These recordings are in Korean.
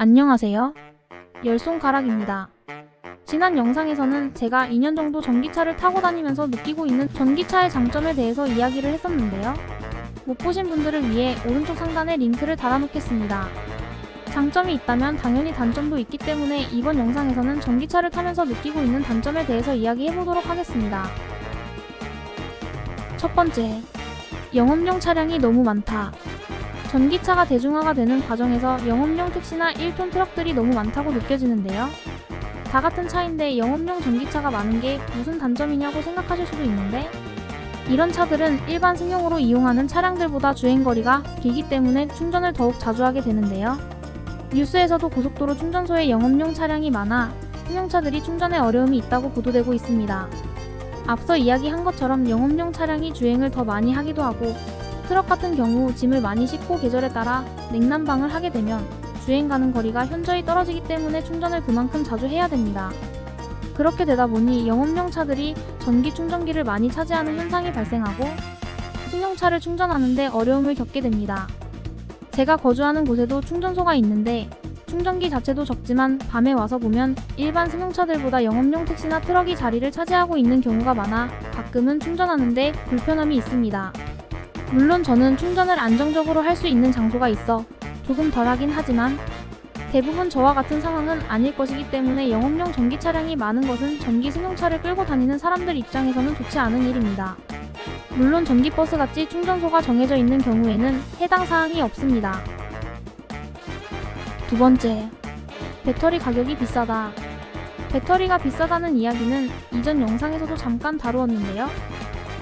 안녕하세요. 열손가락입니다. 지난 영상에서는 제가 2년 정도 전기차를 타고 다니면서 느끼고 있는 전기차의 장점에 대해서 이야기를 했었는데요. 못 보신 분들을 위해 오른쪽 상단에 링크를 달아놓겠습니다. 장점이 있다면 당연히 단점도 있기 때문에 이번 영상에서는 전기차를 타면서 느끼고 있는 단점에 대해서 이야기해보도록 하겠습니다. 첫 번째, 영업용 차량이 너무 많다. 전기차가 대중화가 되는 과정에서 영업용 택시나 1톤 트럭들이 너무 많다고 느껴지는데요. 다 같은 차인데 영업용 전기차가 많은 게 무슨 단점이냐고 생각하실 수도 있는데, 이런 차들은 일반 승용으로 이용하는 차량들보다 주행거리가 길기 때문에 충전을 더욱 자주 하게 되는데요. 뉴스에서도 고속도로 충전소에 영업용 차량이 많아 승용차들이 충전에 어려움이 있다고 보도되고 있습니다. 앞서 이야기한 것처럼 영업용 차량이 주행을 더 많이 하기도 하고, 트럭 같은 경우 짐을 많이 싣고 계절에 따라 냉난방을 하게 되면 주행 가는 거리가 현저히 떨어지기 때문에 충전을 그만큼 자주 해야 됩니다. 그렇게 되다 보니 영업용 차들이 전기 충전기를 많이 차지하는 현상이 발생하고 승용차를 충전하는데 어려움을 겪게 됩니다. 제가 거주하는 곳에도 충전소가 있는데 충전기 자체도 적지만 밤에 와서 보면 일반 승용차들보다 영업용 택시나 트럭이 자리를 차지하고 있는 경우가 많아 가끔은 충전하는데 불편함이 있습니다. 물론 저는 충전을 안정적으로 할 수 있는 장소가 있어 조금 덜하긴 하지만 대부분 저와 같은 상황은 아닐 것이기 때문에 영업용 전기 차량이 많은 것은 전기 승용차를 끌고 다니는 사람들 입장에서는 좋지 않은 일입니다. 물론 전기버스같이 충전소가 정해져 있는 경우에는 해당 사항이 없습니다. 두 번째, 배터리 가격이 비싸다. 배터리가 비싸다는 이야기는 이전 영상에서도 잠깐 다루었는데요.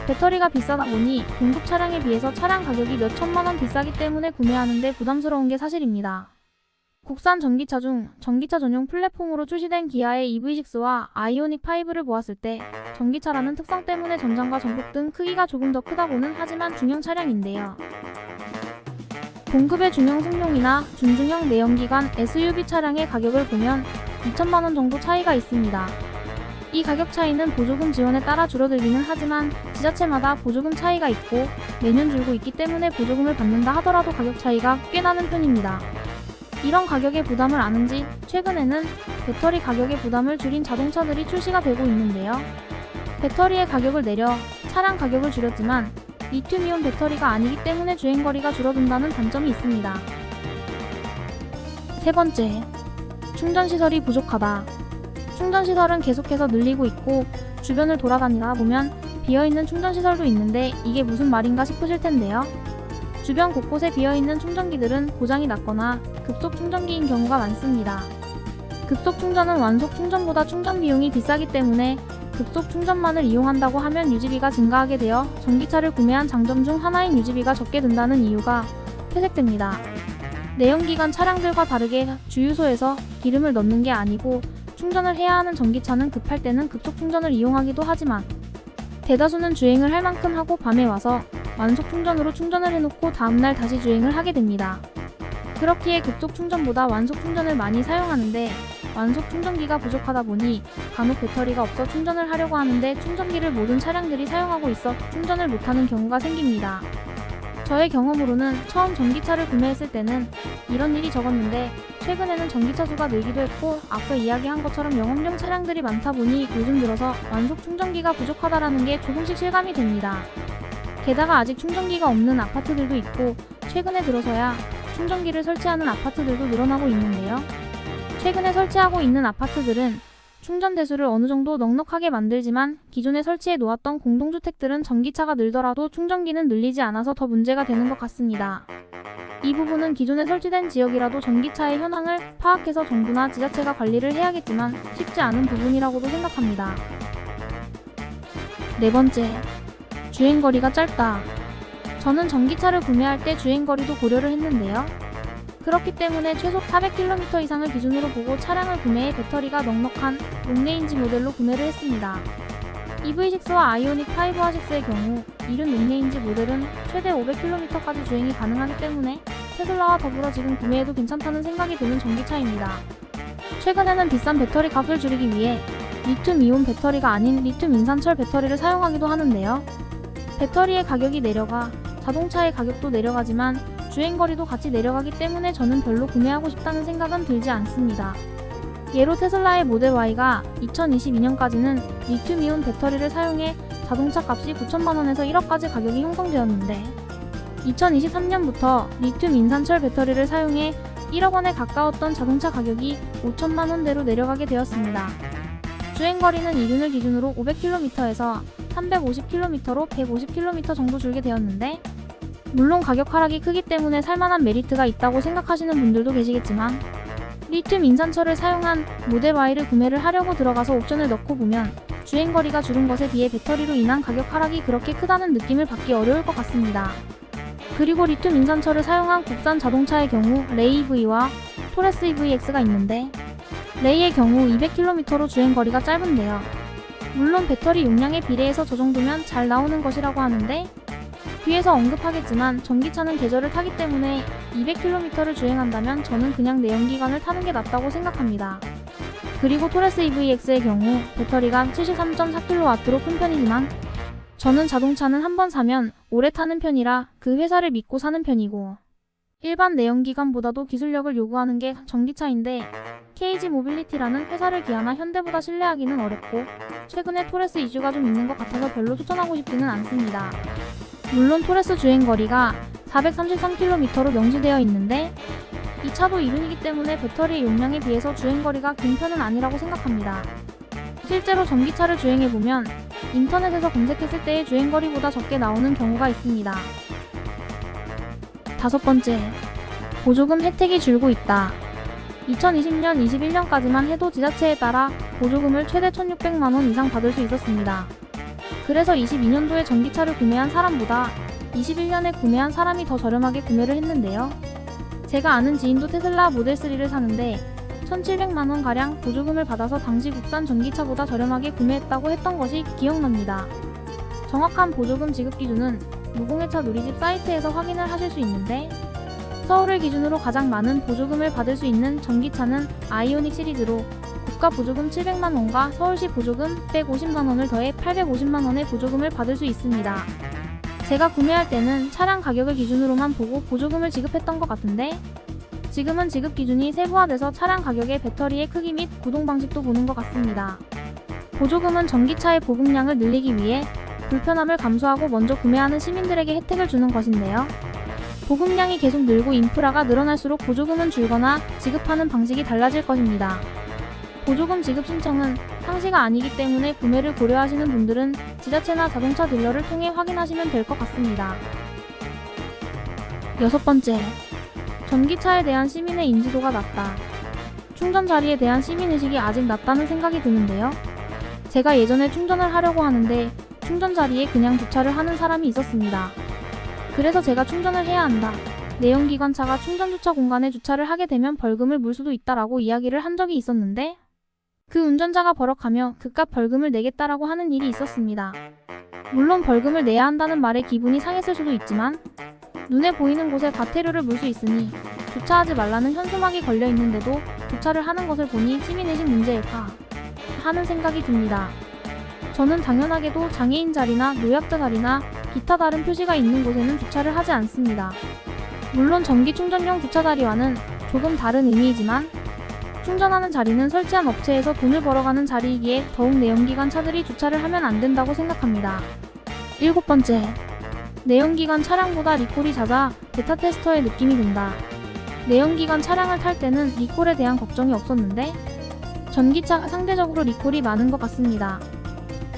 배터리가 비싸다 보니 공급 차량에 비해서 차량 가격이 몇 천만 원 비싸기 때문에 구매하는데 부담스러운 게 사실입니다. 국산 전기차 중 전기차 전용 플랫폼으로 출시된 기아의 EV6와 아이오닉 5를 보았을 때 전기차라는 특성 때문에 전장과 전폭 등 크기가 조금 더 크다고는 하지만 중형 차량인데요. 동급의 중형 승용이나 준중형 내연기관 SUV 차량의 가격을 보면 2천만 원 정도 차이가 있습니다. 이 가격 차이는 보조금 지원에 따라 줄어들기는 하지만 지자체마다 보조금 차이가 있고 매년 줄고 있기 때문에 보조금을 받는다 하더라도 가격 차이가 꽤 나는 편입니다. 이런 가격의 부담을 아는 지 최근에는 배터리 가격의 부담을 줄인 자동차들이 출시가 되고 있는데요. 배터리의 가격을 내려 차량 가격을 줄였지만 리튬이온 배터리가 아니기 때문에 주행거리가 줄어든다는 단점이 있습니다. 세 번째, 충전시설이 부족하다. 충전시설은 계속해서 늘리고 있고 주변을 돌아다니다 보면 비어있는 충전시설도 있는데 이게 무슨 말인가 싶으실 텐데요. 주변 곳곳에 비어있는 충전기들은 고장이 났거나 급속 충전기인 경우가 많습니다. 급속 충전은 완속 충전보다 충전 비용이 비싸기 때문에 급속 충전만을 이용한다고 하면 유지비가 증가하게 되어 전기차를 구매한 장점 중 하나인 유지비가 적게 든다는 이유가 퇴색됩니다. 내연기관 차량들과 다르게 주유소에서 기름을 넣는 게 아니고 충전을 해야 하는 전기차는 급할 때는 급속 충전을 이용하기도 하지만 대다수는 주행을 할 만큼 하고 밤에 와서 완속 충전으로 충전을 해놓고 다음날 다시 주행을 하게 됩니다. 그렇기에 급속 충전보다 완속 충전을 많이 사용하는데 완속 충전기가 부족하다 보니 간혹 배터리가 없어 충전을 하려고 하는데 충전기를 모든 차량들이 사용하고 있어 충전을 못하는 경우가 생깁니다. 저의 경험으로는 처음 전기차를 구매했을 때는 이런 일이 적었는데 최근에는 전기차 수가 늘기도 했고 앞서 이야기한 것처럼 영업용 차량들이 많다 보니 요즘 들어서 완속 충전기가 부족하다라는 게 조금씩 실감이 됩니다. 게다가 아직 충전기가 없는 아파트들도 있고 최근에 들어서야 충전기를 설치하는 아파트들도 늘어나고 있는데요. 최근에 설치하고 있는 아파트들은 충전 대수를 어느 정도 넉넉하게 만들지만 기존에 설치해 놓았던 공동주택들은 전기차가 늘더라도 충전기는 늘리지 않아서 더 문제가 되는 것 같습니다. 이 부분은 기존에 설치된 지역이라도 전기차의 현황을 파악해서 정부나 지자체가 관리를 해야겠지만 쉽지 않은 부분이라고도 생각합니다. 네 번째, 주행거리가 짧다. 저는 전기차를 구매할 때 주행거리도 고려를 했는데요. 그렇기 때문에 최소 400km 이상을 기준으로 보고 차량을 구매해 배터리가 넉넉한 롱레인지 모델로 구매를 했습니다. EV6와 아이오닉 5와 6의 경우 이른 롱레인지 모델은 최대 500km까지 주행이 가능하기 때문에 테슬라와 더불어 지금 구매해도 괜찮다는 생각이 드는 전기차입니다. 최근에는 비싼 배터리 값을 줄이기 위해 리튬이온 배터리가 아닌 리튬 인산철 배터리를 사용하기도 하는데요. 배터리의 가격이 내려가 자동차의 가격도 내려가지만 주행거리도 같이 내려가기 때문에 저는 별로 구매하고 싶다는 생각은 들지 않습니다. 예로 테슬라의 모델 Y가 2022년까지는 리튬이온 배터리를 사용해 자동차 값이 9천만원에서 1억까지 가격이 형성되었는데 2023년부터 리튬 인산철 배터리를 사용해 1억 원에 가까웠던 자동차 가격이 5천만 원대로 내려가게 되었습니다. 주행거리는 이륜을 기준으로 500km에서 350km로 150km 정도 줄게 되었는데 물론 가격 하락이 크기 때문에 살만한 메리트가 있다고 생각하시는 분들도 계시겠지만 리튬 인산철을 사용한 모델 Y를 구매를 하려고 들어가서 옵션을 넣고 보면 주행거리가 줄은 것에 비해 배터리로 인한 가격 하락이 그렇게 크다는 느낌을 받기 어려울 것 같습니다. 그리고 리튬 인산철을 사용한 국산 자동차의 경우 레이 EV와 토레스 EVX가 있는데 레이의 경우 200km로 주행거리가 짧은데요. 물론 배터리 용량에 비례해서 저 정도면 잘 나오는 것이라고 하는데 뒤에서 언급하겠지만 전기차는 계절을 타기 때문에 200km를 주행한다면 저는 그냥 내연기관을 타는 게 낫다고 생각합니다. 그리고 토레스 EVX의 경우 배터리가 73.4kW로 큰 편이지만 저는 자동차는 한번 사면 오래 타는 편이라 그 회사를 믿고 사는 편이고 일반 내연기관보다도 기술력을 요구하는 게 전기차인데 KG 모빌리티라는 회사를 기아나 현대보다 신뢰하기는 어렵고 최근에 토레스 이슈가 좀 있는 것 같아서 별로 추천하고 싶지는 않습니다. 물론 토레스 주행거리가 433km로 명시되어 있는데 이 차도 이륜이기 때문에 배터리 용량에 비해서 주행거리가 긴 편은 아니라고 생각합니다. 실제로 전기차를 주행해보면 인터넷에서 검색했을 때의 주행거리보다 적게 나오는 경우가 있습니다. 5번째, 보조금 혜택이 줄고 있다. 2020년, 21년까지만 해도 지자체에 따라 보조금을 최대 1,600만원 이상 받을 수 있었습니다. 그래서 22년도에 전기차를 구매한 사람보다 21년에 구매한 사람이 더 저렴하게 구매를 했는데요. 제가 아는 지인도 테슬라 모델 3를 사는데 1,700만원가량 보조금을 받아서 당시 국산 전기차보다 저렴하게 구매했다고 했던 것이 기억납니다. 정확한 보조금 지급 기준은 무공해차 누리집 사이트에서 확인을 하실 수 있는데 서울을 기준으로 가장 많은 보조금을 받을 수 있는 전기차는 아이오닉 시리즈로 국가 보조금 700만원과 서울시 보조금 150만원을 더해 850만원의 보조금을 받을 수 있습니다. 제가 구매할 때는 차량 가격을 기준으로만 보고 보조금을 지급했던 것 같은데 지금은 지급 기준이 세부화돼서 차량 가격의 배터리의 크기 및 구동 방식도 보는 것 같습니다. 보조금은 전기차의 보급량을 늘리기 위해 불편함을 감수하고 먼저 구매하는 시민들에게 혜택을 주는 것인데요. 보급량이 계속 늘고 인프라가 늘어날수록 보조금은 줄거나 지급하는 방식이 달라질 것입니다. 보조금 지급 신청은 상시가 아니기 때문에 구매를 고려하시는 분들은 지자체나 자동차 딜러를 통해 확인하시면 될 것 같습니다. 6번째, 전기차에 대한 시민의 인지도가 낮다. 충전 자리에 대한 시민의식이 아직 낮다는 생각이 드는데요. 제가 예전에 충전을 하려고 하는데 충전 자리에 그냥 주차를 하는 사람이 있었습니다. 그래서 제가 충전을 해야 한다. 내연기관차가 충전 주차 공간에 주차를 하게 되면 벌금을 물 수도 있다라고 이야기를 한 적이 있었는데 그 운전자가 버럭하며 그깟 벌금을 내겠다라고 하는 일이 있었습니다. 물론 벌금을 내야 한다는 말에 기분이 상했을 수도 있지만 눈에 보이는 곳에 과태료를 물 수 있으니 주차하지 말라는 현수막이 걸려 있는데도 주차를 하는 것을 보니 시민의식 문제일까 하는 생각이 듭니다. 저는 당연하게도 장애인 자리나 노약자 자리나 기타 다른 표시가 있는 곳에는 주차를 하지 않습니다. 물론 전기 충전용 주차 자리와는 조금 다른 의미이지만 충전하는 자리는 설치한 업체에서 돈을 벌어가는 자리이기에 더욱 내연기관 차들이 주차를 하면 안 된다고 생각합니다. 7번째, 내연기관 차량보다 리콜이 잦아 베타 테스터의 느낌이 든다. 내연기관 차량을 탈 때는 리콜에 대한 걱정이 없었는데 전기차가 상대적으로 리콜이 많은 것 같습니다.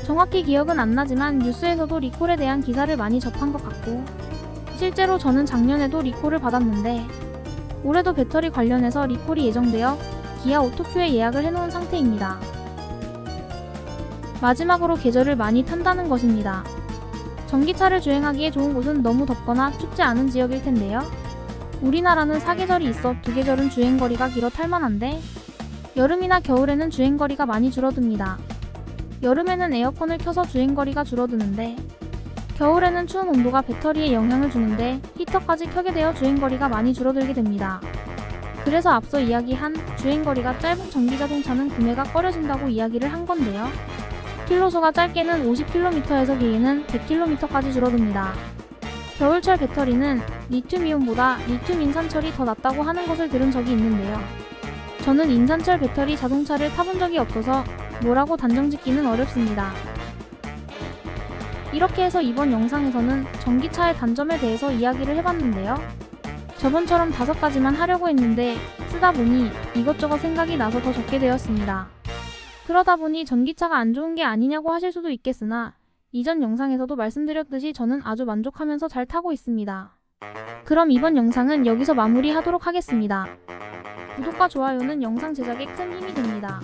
정확히 기억은 안 나지만 뉴스에서도 리콜에 대한 기사를 많이 접한 것 같고 실제로 저는 작년에도 리콜을 받았는데 올해도 배터리 관련해서 리콜이 예정되어 기아 오토큐에 예약을 해놓은 상태입니다. 마지막으로 계절을 많이 탄다는 것입니다. 전기차를 주행하기에 좋은 곳은 너무 덥거나 춥지 않은 지역일 텐데요. 우리나라는 4계절이 있어 2계절은 주행거리가 길어 탈만한데 여름이나 겨울에는 주행거리가 많이 줄어듭니다. 여름에는 에어컨을 켜서 주행거리가 줄어드는데 겨울에는 추운 온도가 배터리에 영향을 주는데 히터까지 켜게 되어 주행거리가 많이 줄어들게 됩니다. 그래서 앞서 이야기한 주행거리가 짧은 전기자동차는 구매가 꺼려진다고 이야기를 한 건데요. 킬로수가 짧게는 50km에서 길게는 100km까지 줄어듭니다. 겨울철 배터리는 리튬이온보다 리튬 인산철이 더 낫다고 하는 것을 들은 적이 있는데요. 저는 인산철 배터리 자동차를 타본 적이 없어서 뭐라고 단정짓기는 어렵습니다. 이렇게 해서 이번 영상에서는 전기차의 단점에 대해서 이야기를 해봤는데요. 저번처럼 5가지만 하려고 했는데 쓰다 보니 이것저것 생각이 나서 더 적게 되었습니다. 그러다 보니 전기차가 안 좋은 게 아니냐고 하실 수도 있겠으나 이전 영상에서도 말씀드렸듯이 저는 아주 만족하면서 잘 타고 있습니다. 그럼 이번 영상은 여기서 마무리하도록 하겠습니다. 구독과 좋아요는 영상 제작에 큰 힘이 됩니다.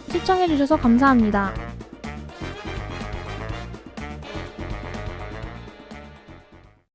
시청해주셔서 감사합니다.